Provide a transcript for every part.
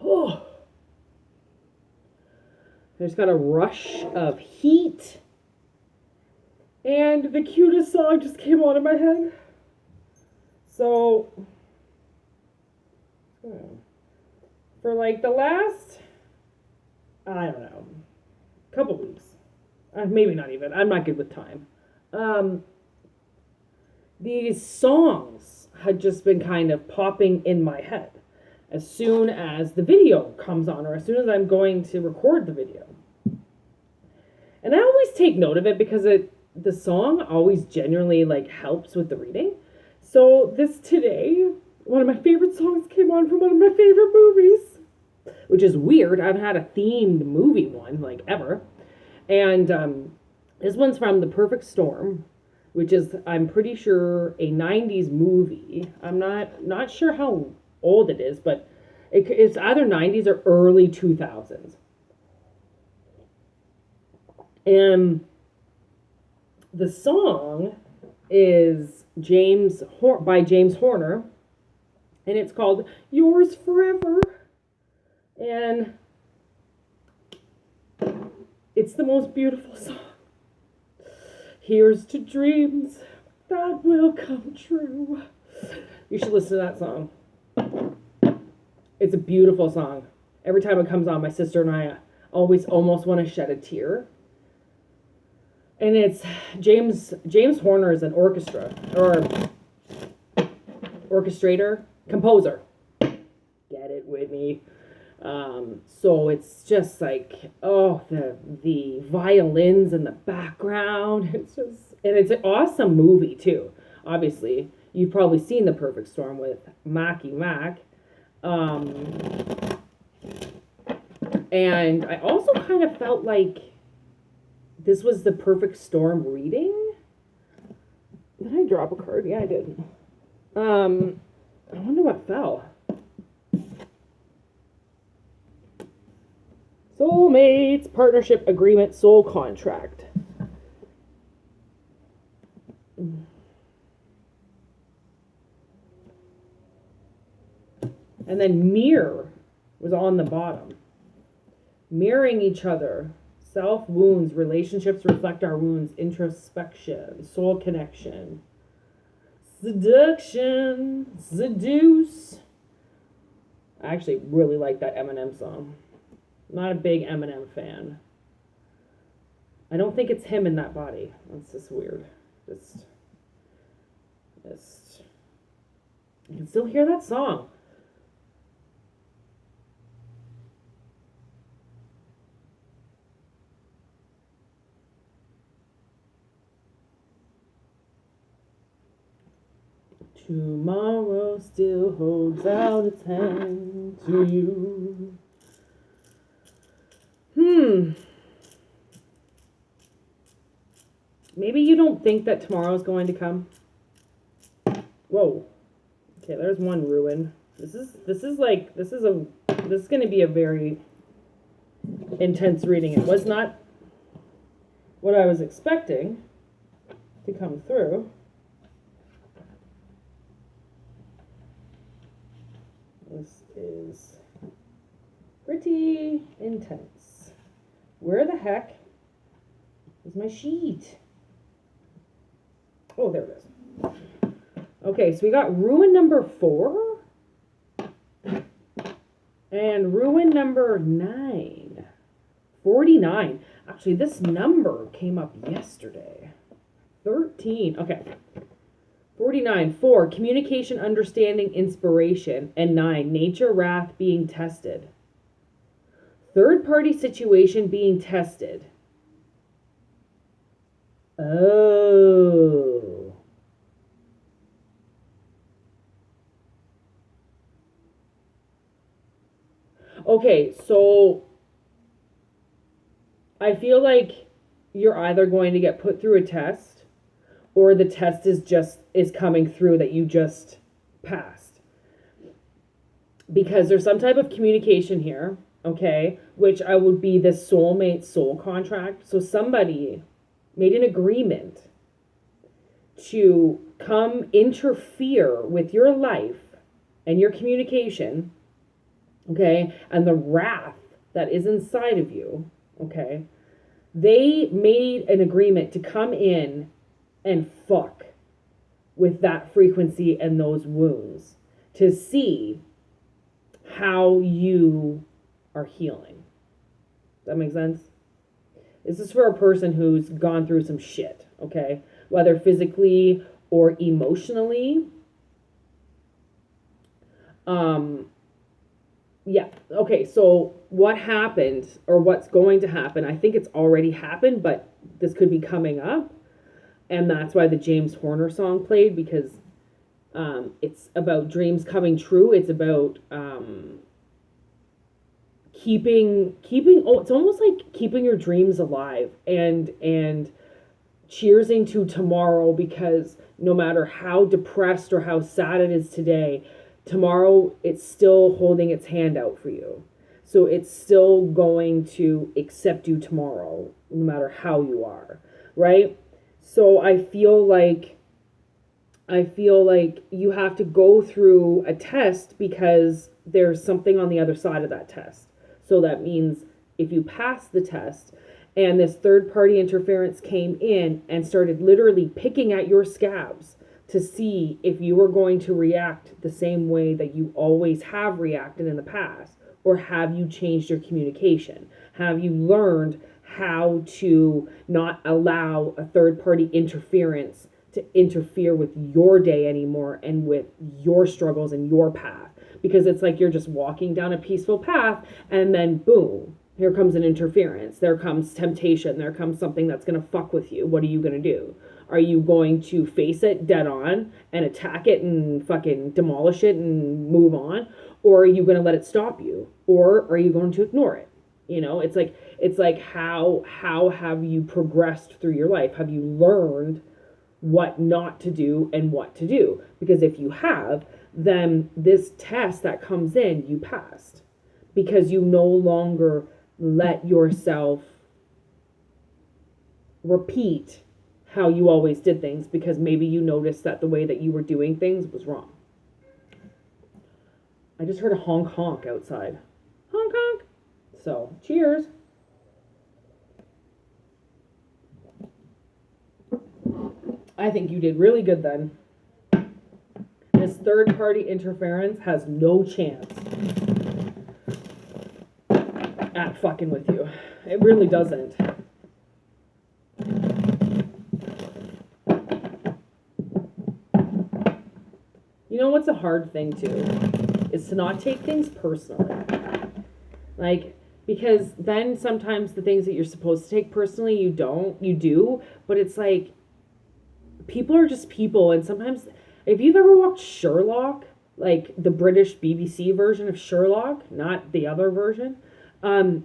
Oh, I just got a rush of heat. And the cutest song just came on in my head. So, for like the last, I don't know, couple weeks, maybe not even, I'm not good with time. These songs had just been kind of popping in my head as soon as the video comes on or as soon as I'm going to record the video. And I always take note of it because the song always genuinely like helps with the reading. So this today, one of my favorite songs came on from one of my favorite movies, which is weird. I haven't had a themed movie one like ever. And this one's from The Perfect Storm, which is, I'm pretty sure, a 90s movie. I'm not sure how old it is, but it's either 90s or early 2000s. And the song is by James Horner, and it's called Yours Forever. And it's the most beautiful song. Here's to dreams that will come true. You should listen to that song. It's a beautiful song. Every time it comes on, my sister and I always almost want to shed a tear. And it's James Horner is an orchestrator, composer. Get it, Whitney? So it's just like, the violins in the background. It's an awesome movie too. Obviously, you've probably seen The Perfect Storm with Mackie Mac. And I also kind of felt like this was the perfect storm reading. Did I drop a card? Yeah, I did. I wonder what fell. Soulmates, partnership, agreement, soul contract. And then mirror was on the bottom. Mirroring each other. Self wounds, relationships reflect our wounds, introspection, soul connection, seduction, seduce. I actually really like that Eminem song. Not a big Eminem fan. I don't think it's him in that body. That's just weird. Just you can still hear that song. Tomorrow still holds out its hand to you. Maybe you don't think that tomorrow's going to come. Whoa. Okay, there's one ruin. This is going to be a very intense reading. It was not what I was expecting to come through. This is pretty intense. Where the heck is my sheet? Oh, there it is. Okay, so we got ruin number 4 and ruin number 9. 49. Actually, this number came up yesterday. 13. Okay. 49, 4, communication, understanding, inspiration. And 9, nature, wrath, being tested. Third-party situation being tested. Oh. Okay, so I feel like you're either going to get put through a test or the test is coming through that you just passed. Because there's some type of communication here, okay, which I would be the soulmate soul contract. So somebody made an agreement to come interfere with your life and your communication Okay? And the wrath that is inside of you, okay? They made an agreement to come in and fuck with that frequency and those wounds to see how you are healing. Does that make sense? This is for a person who's gone through some shit, okay? Whether physically or emotionally. Yeah, okay, so what happened or what's going to happen, I think it's already happened, but this could be coming up. And that's why the James Horner song played, because it's about dreams coming true. It's about keeping it's almost like keeping your dreams alive and cheersing to tomorrow, because no matter how depressed or how sad it is today, tomorrow it's still holding its hand out for you. So it's still going to accept you tomorrow, no matter how you are, right? So I feel like you have to go through a test because there's something on the other side of that test. So that means if you pass the test and this third party interference came in and started literally picking at your scabs to see if you were going to react the same way that you always have reacted in the past, or have you changed your communication? Have you learned how to not allow a third party interference to interfere with your day anymore and with your struggles and your path? Because it's like you're just walking down a peaceful path and then boom, here comes an interference. There comes temptation. There comes something that's going to fuck with you. What are you going to do? Are you going to face it dead on and attack it and fucking demolish it and move on? Or are you going to let it stop you? Or are you going to ignore it? You know, it's like how have you progressed through your life? Have you learned what not to do and what to do? Because if you have, then this test that comes in, you passed, because you no longer let yourself repeat how you always did things, because maybe you noticed that the way that you were doing things was wrong. I just heard a honk honk outside. Honk honk. So, cheers. I think you did really good then. This third party interference has no chance at fucking with you. It really doesn't. You know what's a hard thing too? Is to not take things personally. Like, because then sometimes the things that you're supposed to take personally, you do, but it's like, people are just people, and sometimes, if you've ever watched Sherlock, like the British BBC version of Sherlock, not the other version,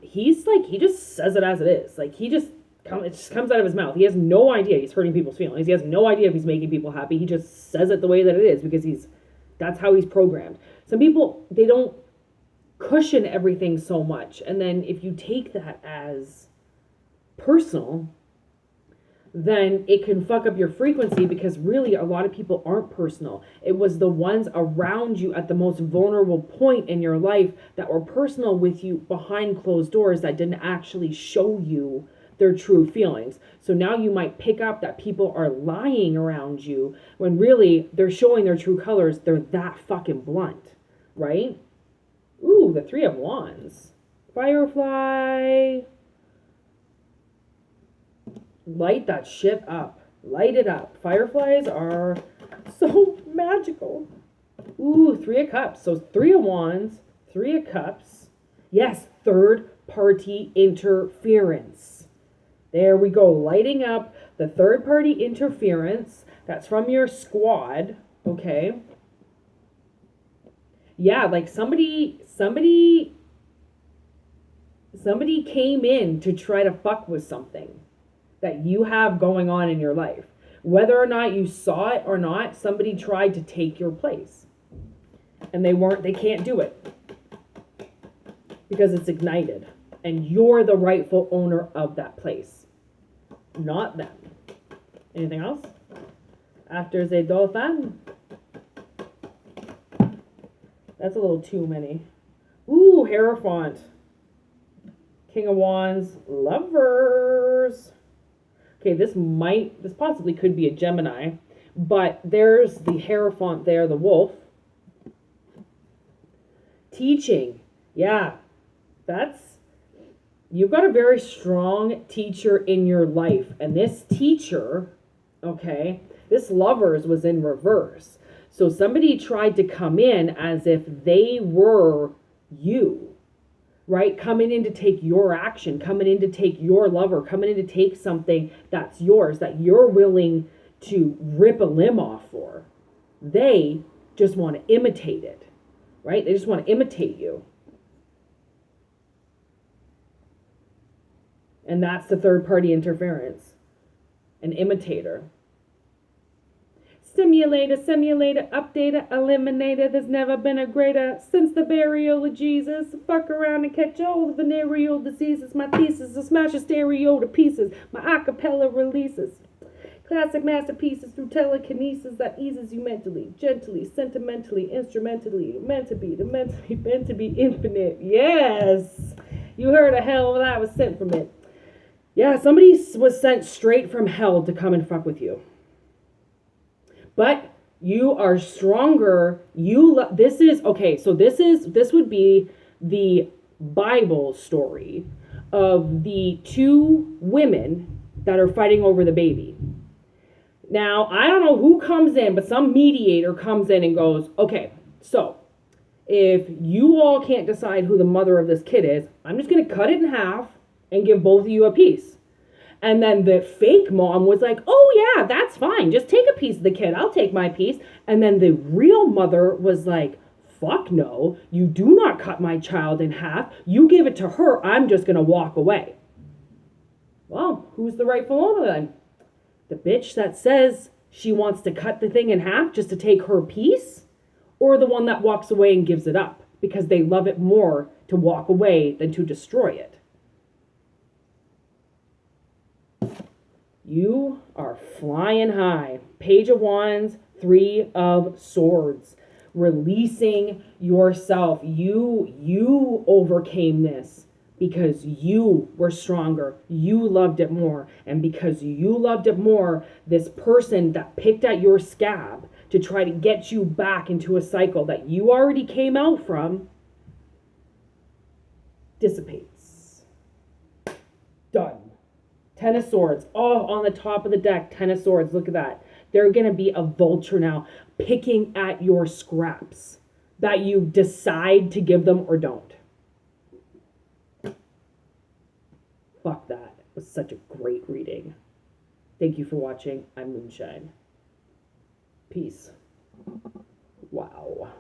he's like, he just says it as it is. Like, it just comes out of his mouth. He has no idea he's hurting people's feelings. He has no idea if he's making people happy. He just says it the way that it is, because that's how he's programmed. Some people, they don't cushion everything so much. And then if you take that as personal, then it can fuck up your frequency, because really a lot of people aren't personal. It was the ones around you at the most vulnerable point in your life that were personal with you behind closed doors, that didn't actually show you their true feelings. So now you might pick up that people are lying around you when really they're showing their true colors. They're that fucking blunt, right? Ooh, the Three of Wands. Firefly. Light that shit up. Light it up. Fireflies are so magical. Ooh, Three of Cups. So Three of Wands, Three of Cups. Yes, third party interference. There we go. Lighting up the third party interference. That's from your squad. Okay. Yeah, like somebody came in to try to fuck with something that you have going on in your life. Whether or not you saw it or not, somebody tried to take your place. And they can't do it. Because it's ignited. And you're the rightful owner of that place. Not them. Anything else? After the dolphin? That's a little too many. Ooh, Hierophant. King of Wands, Lovers. Okay, this possibly could be a Gemini, but there's the Hierophant there, the wolf. Teaching. Yeah, you've got a very strong teacher in your life. And this teacher, okay, this Lovers was in reverse. So somebody tried to come in as if they were you, right? Coming in to take your action, coming in to take your lover, coming in to take something that's yours, that you're willing to rip a limb off for. They just want to imitate it, right? They just want to imitate you. And that's the third party interference. An imitator. Stimulator, simulator, updater, eliminator. There's never been a greater since the burial of Jesus. Fuck around and catch all the venereal diseases. My thesis is smash a stereo to pieces. My acapella releases. Classic masterpieces through telekinesis that eases you mentally, gently, sentimentally, instrumentally. Meant to be infinite. Yes! You heard of hell that was sent from it. Yeah, somebody was sent straight from hell to come and fuck with you. But you are stronger. This would be the Bible story of the two women that are fighting over the baby. Now, I don't know who comes in, but some mediator comes in and goes, okay, so if you all can't decide who the mother of this kid is, I'm just going to cut it in half and give both of you a piece. And then the fake mom was like, oh yeah, that's fine. Just take a piece of the kid. I'll take my piece. And then the real mother was like, fuck no, you do not cut my child in half. You give it to her. I'm just going to walk away. Well, who's the rightful owner then? The bitch that says she wants to cut the thing in half just to take her piece? Or the one that walks away and gives it up because they love it more to walk away than to destroy it? You are flying high. Page of Wands, Three of Swords. Releasing yourself. You overcame this because you were stronger. You loved it more. And because you loved it more, this person that picked at your scab to try to get you back into a cycle that you already came out from dissipates. Done. Ten of Swords. Oh, on the top of the deck, Ten of Swords. Look at that. They're going to be a vulture now, picking at your scraps that you decide to give them or don't. Fuck that. It was such a great reading. Thank you for watching. I'm Moonshine. Peace. Wow.